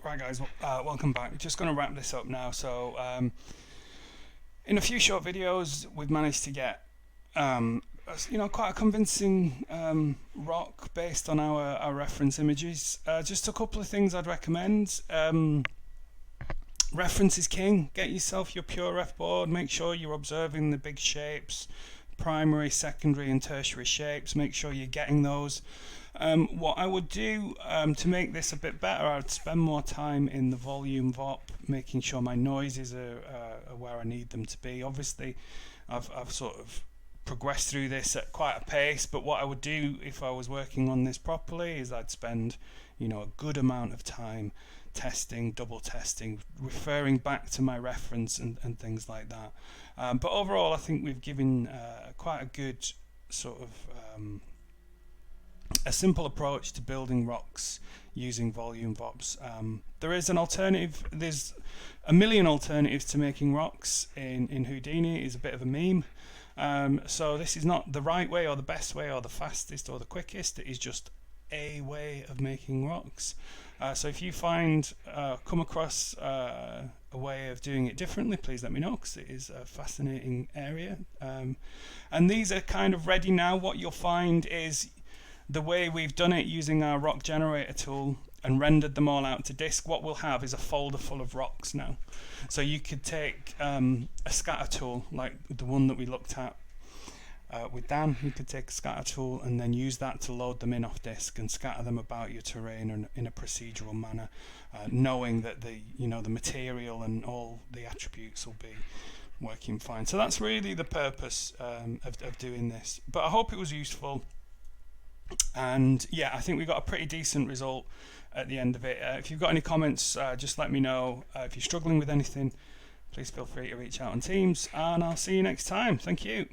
Right guys, welcome back. Just going to wrap this up now. So in a few short videos we've managed to get quite a convincing rock based on our reference images. Just a couple of things I'd recommend. Reference is king. Get yourself your pure ref board. Make sure you're observing the big shapes, primary, secondary and tertiary shapes. Make sure you're getting those. What I would do to make this a bit better, I'd spend more time in the volume VOP, making sure my noises are where I need them to be. Obviously I've sort of progressed through this at quite a pace, but what I would do if I was working on this properly is I'd spend a good amount of time testing, double testing, referring back to my reference and things like that. But overall I think we've given quite a good sort of a simple approach to building rocks using volume VOPs. There is an alternative. There's a million alternatives to making rocks in Houdini. It's a bit of a meme. So this is not the right way or the best way or the fastest or the quickest. It is just a way of making rocks. So if you come across a way of doing it differently, please let me know, because it is a fascinating area. And these are kind of ready now. What you'll find is the way we've done it using our rock generator tool and rendered them all out to disk, what we'll have is a folder full of rocks now. So you could take a scatter tool like the one that we looked at with Dan. You could take a scatter tool and then use that to load them in off disk and scatter them about your terrain in a procedural manner, knowing that the material and all the attributes will be working fine. So that's really the purpose of doing this. But I hope it was useful. And yeah, I think we got a pretty decent result at the end of it. If you've got any comments, just let me know. If you're struggling with anything, please feel free to reach out on Teams, and I'll see you next time. Thank you.